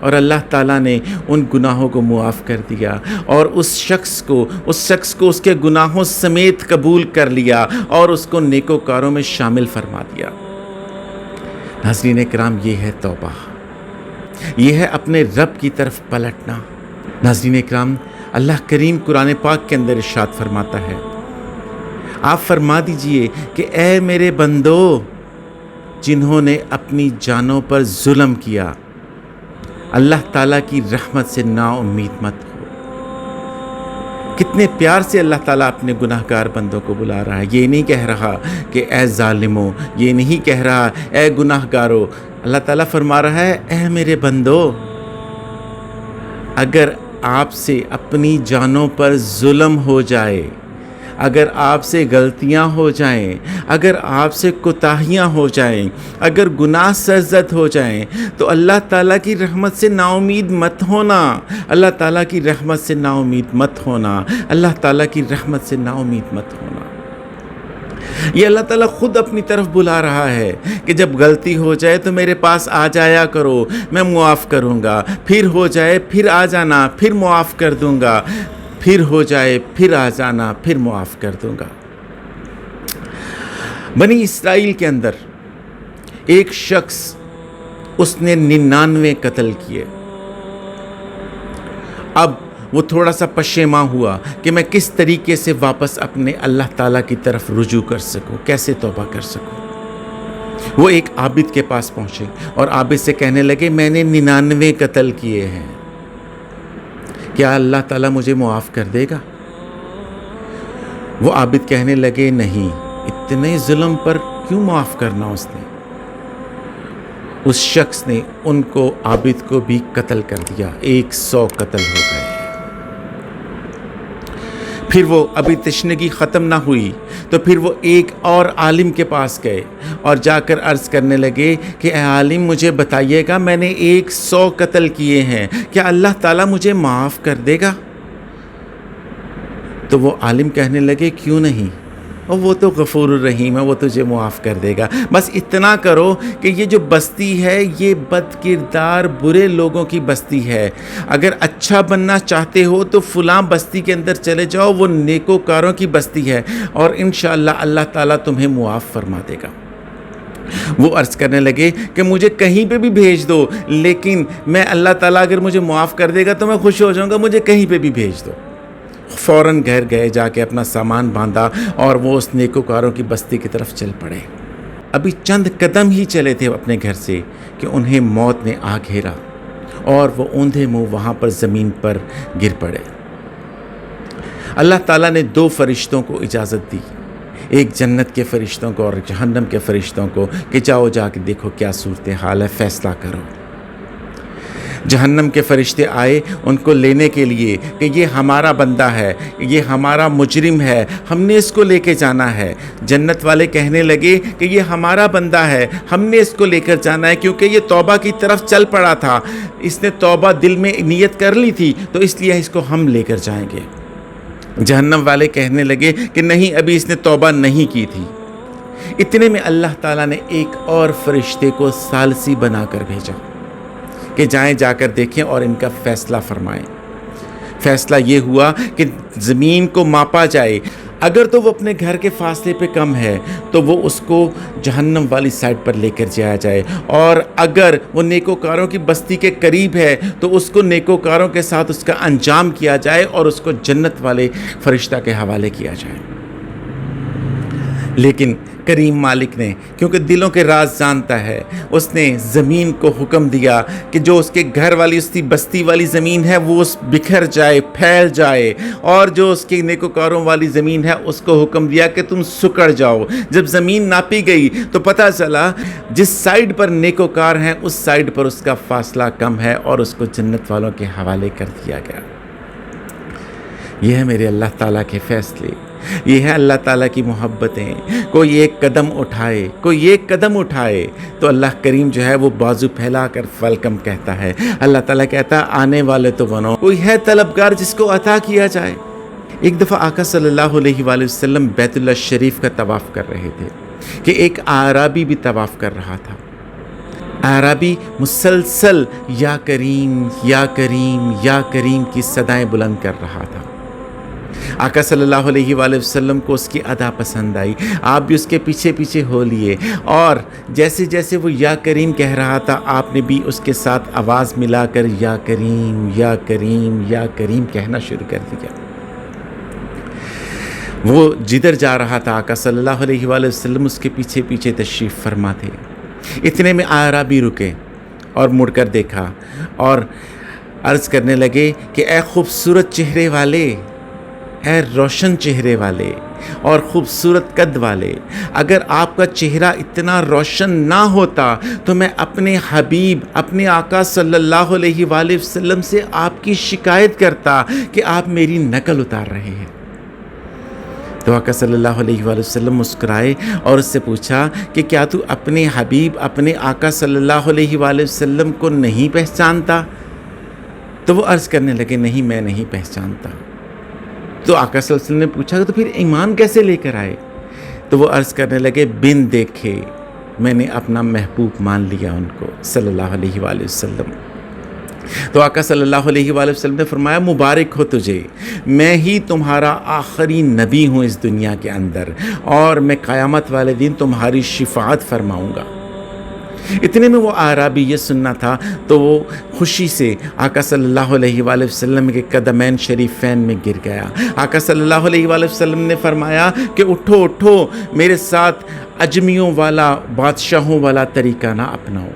اور اللہ تعالیٰ نے ان گناہوں کو معاف کر دیا اور اس شخص کو اس کے گناہوں سمیت قبول کر لیا اور اس کو نیکوکاروں میں شامل فرما دیا۔ ناظرین کرام، یہ ہے توبہ، یہ ہے اپنے رب کی طرف پلٹنا۔ ناظرین کرام، اللہ کریم قرآن پاک کے اندر ارشاد فرماتا ہے، آپ فرما دیجئے کہ اے میرے بندو جنہوں نے اپنی جانوں پر ظلم کیا، اللہ تعالیٰ کی رحمت سے نا امید مت ہو۔ کتنے پیار سے اللہ تعالیٰ اپنے گناہ گار بندوں کو بلا رہا ہے۔ یہ نہیں کہہ رہا کہ اے ظالمو، یہ نہیں کہہ رہا اے گناہ گارو، اللہ تعالیٰ فرما رہا ہے اے میرے بندو، اگر آپ سے اپنی جانوں پر ظلم ہو جائے، اگر آپ سے غلطیاں ہو جائیں، اگر آپ سے کوتاہیاں ہو جائیں، اگر گناہ سرزد ہو جائیں، تو اللہ تعالیٰ کی رحمت سے نا امید مت ہونا، اللہ تعالیٰ کی رحمت سے نا امید مت ہونا، اللہ تعالیٰ کی رحمت سے نا امید مت ہونا۔ یہ اللہ تعالیٰ خود اپنی طرف بلا رہا ہے کہ جب غلطی ہو جائے تو میرے پاس آ جایا کرو، میں معاف کروں گا، پھر ہو جائے پھر آ جانا، پھر معاف کر دوں گا، پھر ہو جائے پھر آ جانا، پھر معاف کر دوں گا۔ بنی اسرائیل کے اندر ایک شخص، اس نے 99 قتل کیے۔ اب وہ تھوڑا سا پشیماں ہوا کہ میں کس طریقے سے واپس اپنے اللہ تعالیٰ کی طرف رجوع کر سکوں، کیسے توبہ کر سکوں۔ وہ ایک عابد کے پاس پہنچے اور عابد سے کہنے لگے میں نے 99 قتل کیے ہیں، کیا اللہ تعالیٰ مجھے معاف کر دے گا؟ وہ عابد کہنے لگے نہیں، اتنے ظلم پر کیوں معاف کرنا اس نے؟ اس شخص نے ان کو، عابد کو بھی قتل کر دیا، 100 قتل ہو گئے۔ پھر وہ ابھی تشنگی ختم نہ ہوئی تو پھر وہ ایک اور عالم کے پاس گئے اور جا کر عرض کرنے لگے کہ اے عالم مجھے بتائیے گا، میں نے 100 قتل کیے ہیں، کیا اللہ تعالیٰ مجھے معاف کر دے گا؟ تو وہ عالم کہنے لگے کیوں نہیں، اور وہ تو غفور الرحیم ہے، وہ تجھے معاف کر دے گا، بس اتنا کرو کہ یہ جو بستی ہے یہ بد کردار برے لوگوں کی بستی ہے، اگر اچھا بننا چاہتے ہو تو فلاں بستی کے اندر چلے جاؤ، وہ نیکوکاروں کی بستی ہے، اور انشاءاللہ اللہ تعالیٰ تمہیں معاف فرما دے گا۔ وہ عرض کرنے لگے کہ مجھے کہیں پہ بھی بھیج دو، لیکن میں اللہ تعالیٰ اگر مجھے معاف کر دے گا تو میں خوش ہو جاؤں گا، مجھے کہیں پہ بھی بھیج دو۔ فوراً گھر گئے، جا کے اپنا سامان باندھا اور وہ اس نیکوکاروں کی بستی کی طرف چل پڑے۔ ابھی چند قدم ہی چلے تھے اپنے گھر سے کہ انہیں موت نے آ گھیرا اور وہ اوندھے منہ وہاں پر زمین پر گر پڑے۔ اللہ تعالیٰ نے 2 فرشتوں کو اجازت دی، ایک جنت کے فرشتوں کو اور جہنم کے فرشتوں کو، کہ جاؤ جا کے دیکھو کیا صورتحال ہے، فیصلہ کرو۔ جہنم کے فرشتے آئے ان کو لینے کے لیے کہ یہ ہمارا بندہ ہے، یہ ہمارا مجرم ہے، ہم نے اس کو لے کے جانا ہے۔ جنت والے کہنے لگے کہ یہ ہمارا بندہ ہے، ہم نے اس کو لے کر جانا ہے، کیونکہ یہ توبہ کی طرف چل پڑا تھا، اس نے توبہ دل میں نیت کر لی تھی، تو اس لیے اس کو ہم لے کر جائیں گے۔ جہنم والے کہنے لگے کہ نہیں، ابھی اس نے توبہ نہیں کی تھی۔ اتنے میں اللہ تعالیٰ نے ایک اور فرشتے کو ثالثی بنا کر بھیجا کہ جائیں، جا کر دیکھیں اور ان کا فیصلہ فرمائیں۔ فیصلہ یہ ہوا کہ زمین کو ماپا جائے، اگر تو وہ اپنے گھر کے فاصلے پہ کم ہے تو وہ اس کو جہنم والی سائڈ پر لے کر جایا جائے، اور اگر وہ نیکوکاروں کی بستی کے قریب ہے تو اس کو نیکوکاروں کے ساتھ اس کا انجام کیا جائے اور اس کو جنت والے فرشتہ کے حوالے کیا جائے۔ لیکن کریم مالک نے، کیونکہ دلوں کے راز جانتا ہے، اس نے زمین کو حکم دیا کہ جو اس کے گھر والی، اس کی بستی والی زمین ہے وہ اس بکھر جائے، پھیل جائے، اور جو اس کی نیکوکاروں والی زمین ہے اس کو حکم دیا کہ تم سکڑ جاؤ۔ جب زمین ناپی گئی تو پتہ چلا جس سائڈ پر نیکوکار ہیں اس سائڈ پر اس کا فاصلہ کم ہے، اور اس کو جنت والوں کے حوالے کر دیا گیا۔ یہ ہے میرے اللہ تعالیٰ کے فیصلے، یہ ہے اللہ تعالیٰ کی محبتیں۔ کوئی ایک قدم اٹھائے تو اللہ کریم جو ہے وہ بازو پھیلا کر ویلکم کہتا ہے۔ اللہ تعالیٰ کہتا ہے آنے والے تو بنو، کوئی ہے طلبگار جس کو عطا کیا جائے۔ ایک دفعہ آقا صلی اللہ علیہ وآلہ وسلم بیت اللہ شریف کا طواف کر رہے تھے کہ ایک اعرابی بھی طواف کر رہا تھا۔ اعرابی مسلسل یا کریم یا کریم یا کریم کی صدائیں بلند کر رہا تھا۔ آقا صلی اللہ علیہ وآلہ وسلم کو اس کی ادا پسند آئی، آپ بھی اس کے پیچھے پیچھے ہو لیے، اور جیسے جیسے وہ یا کریم کہہ رہا تھا آپ نے بھی اس کے ساتھ آواز ملا کر یا کریم یا کریم یا کریم کہنا شروع کر دیا۔ وہ جدھر جا رہا تھا آقا صلی اللہ علیہ وآلہ وسلم اس کے پیچھے پیچھے تشریف فرما تھے۔ اتنے میں اعرابی رکے اور مڑ کر دیکھا اور عرض کرنے لگے کہ اے خوبصورت چہرے والے، اے روشن چہرے والے اور خوبصورت قد والے، اگر آپ کا چہرہ اتنا روشن نہ ہوتا تو میں اپنے حبیب اپنے آقا صلی اللہ علیہ وآلہ وسلم سے آپ کی شکایت کرتا کہ آپ میری نقل اتار رہے ہیں۔ تو آقا صلی اللہ علیہ وآلہ وسلم مسکرائے اور اس سے پوچھا کہ کیا تو اپنے حبیب اپنے آقا صلی اللہ علیہ وآلہ وسلم کو نہیں پہچانتا؟ تو وہ عرض کرنے لگے نہیں، میں نہیں پہچانتا۔ تو آقا صلی اللہ علیہ وسلم نے پوچھا تو پھر ایمان کیسے لے کر آئے؟ تو وہ عرض کرنے لگے بن دیکھے میں نے اپنا محبوب مان لیا ان کو صلی اللہ علیہ وآلہ وسلم۔ تو آقا صلی اللہ علیہ وآلہ وسلم نے فرمایا مبارک ہو تجھے، میں ہی تمہارا آخری نبی ہوں اس دنیا کے اندر، اور میں قیامت والے دن تمہاری شفاعت فرماؤں گا۔ اتنے میں وہ اعرابی یہ سننا تھا تو وہ خوشی سے آقا صلی اللہ علیہ وآلہ وسلم کے قدمین شریفین میں گر گیا۔ آقا صلی اللہ علیہ وآلہ وسلم نے فرمایا کہ اٹھو اٹھو، میرے ساتھ اجمیوں والا بادشاہوں والا طریقہ نہ اپناؤ۔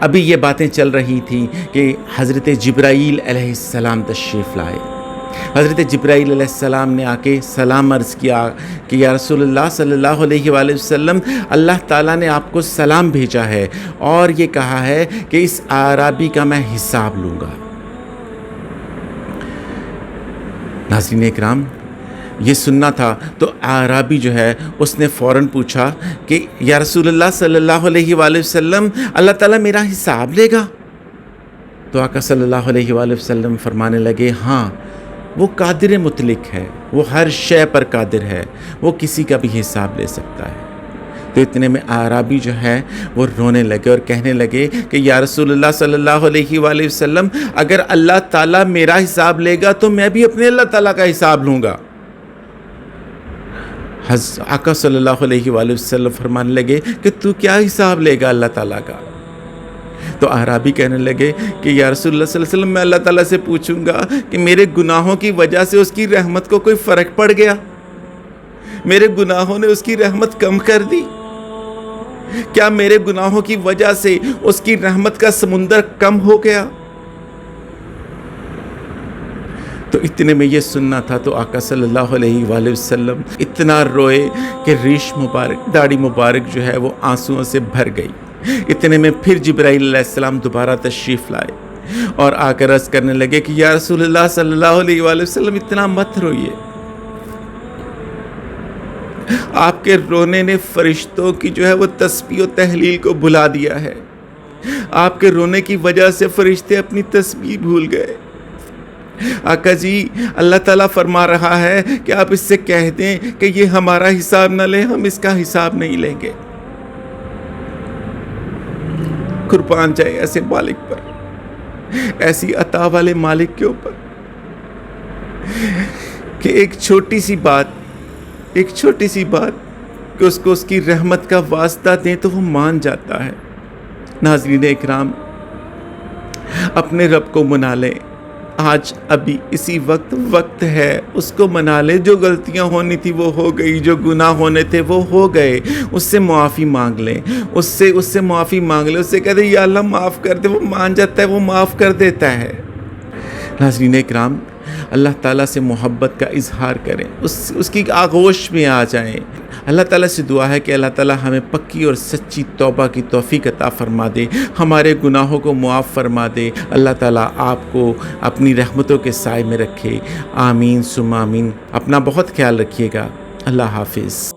ابھی یہ باتیں چل رہی تھیں کہ حضرت جبرائیل علیہ السلام تشریف لائے۔ حضرت جبرائیل علیہ السلام نے آ کے سلام عرض کیا کہ یا رسول اللہ صلی اللہ علیہ وآلہ وسلم، اللہ تعالیٰ نے آپ کو سلام بھیجا ہے اور یہ کہا ہے کہ اس اعرابی کا میں حساب لوں گا۔ ناظرین اکرام، یہ سننا تھا تو اعرابی جو ہے اس نے فوراً پوچھا کہ یا رسول اللہ صلی اللہ علیہ وآلہ وسلم، اللہ تعالیٰ میرا حساب لے گا؟ تو آقا صلی اللہ علیہ وآلہ وسلم فرمانے لگے ہاں، وہ قادر مطلق ہے، وہ ہر شے پر قادر ہے، وہ کسی کا بھی حساب لے سکتا ہے۔ تو اتنے میں اعرابی جو ہے وہ رونے لگے اور کہنے لگے کہ یا رسول اللہ صلی اللہ علیہ وآلہ وسلم، اگر اللہ تعالیٰ میرا حساب لے گا تو میں بھی اپنے اللہ تعالیٰ کا حساب لوں گا۔ آقا صلی اللہ علیہ وآلہ وسلم فرمانے لگے کہ تو کیا حساب لے گا اللہ تعالیٰ کا؟ تو اعرابی کہنے لگے کہ یا رسول اللہ صلی اللہ علیہ وسلم، میں اللہ تعالیٰ سے پوچھوں گا کہ میرے گناہوں کی وجہ سے اس کی رحمت کو کوئی فرق پڑ گیا؟ میرے گناہوں نے اس کی رحمت کم کر دی؟ کیا میرے گناہوں کی وجہ سے اس کی رحمت کا سمندر کم ہو گیا؟ تو اتنے میں یہ سننا تھا تو آقا صلی اللہ علیہ وآلہ وسلم اتنا روئے کہ ریش مبارک، داڑھی مبارک جو ہے وہ آنسوؤں سے بھر گئی۔ اتنے میں پھر جبرائیل علیہ السلام دوبارہ تشریف لائے اور آ کر عرض کرنے لگے کہ یا رسول اللہ صلی اللہ علیہ وآلہ وسلم، اتنا مت روئیے، آپ کے رونے نے فرشتوں کی جو ہے وہ تسبیح و تحلیل کو بھلا دیا ہے۔ آپ کے رونے کی وجہ سے فرشتے اپنی تسبیح بھول گئے۔ آقا جی، اللہ تعالیٰ فرما رہا ہے کہ آپ اس سے کہہ دیں کہ یہ ہمارا حساب نہ لیں، ہم اس کا حساب نہیں لیں گے۔ قربان جائے ایسے مالک پر، ایسی عطا والے مالک کے اوپر کہ ایک چھوٹی سی بات کہ اس کو اس کی رحمت کا واسطہ دیں تو وہ مان جاتا ہے۔ ناظرین اکرام، اپنے رب کو منا لیں، آج ابھی اسی وقت ہے، اس کو منا لیں۔ جو غلطیاں ہونی تھی وہ ہو گئی، جو گناہ ہونے تھے وہ ہو گئے، اس سے معافی مانگ لیں، اس سے معافی مانگ لیں، اس سے کہہ دیں یا اللہ معاف کر دے، وہ مان جاتا ہے، وہ معاف کر دیتا ہے۔ ناظرین اکرام، اللہ تعالیٰ سے محبت کا اظہار کریں، اس کی آغوش میں آ جائیں۔ اللہ تعالیٰ سے دعا ہے کہ اللہ تعالیٰ ہمیں پکی اور سچی توبہ کی توفیق عطا فرما دے، ہمارے گناہوں کو معاف فرما دے۔ اللہ تعالیٰ آپ کو اپنی رحمتوں کے سائے میں رکھے، آمین ثم آمین۔ اپنا بہت خیال رکھیے گا، اللہ حافظ۔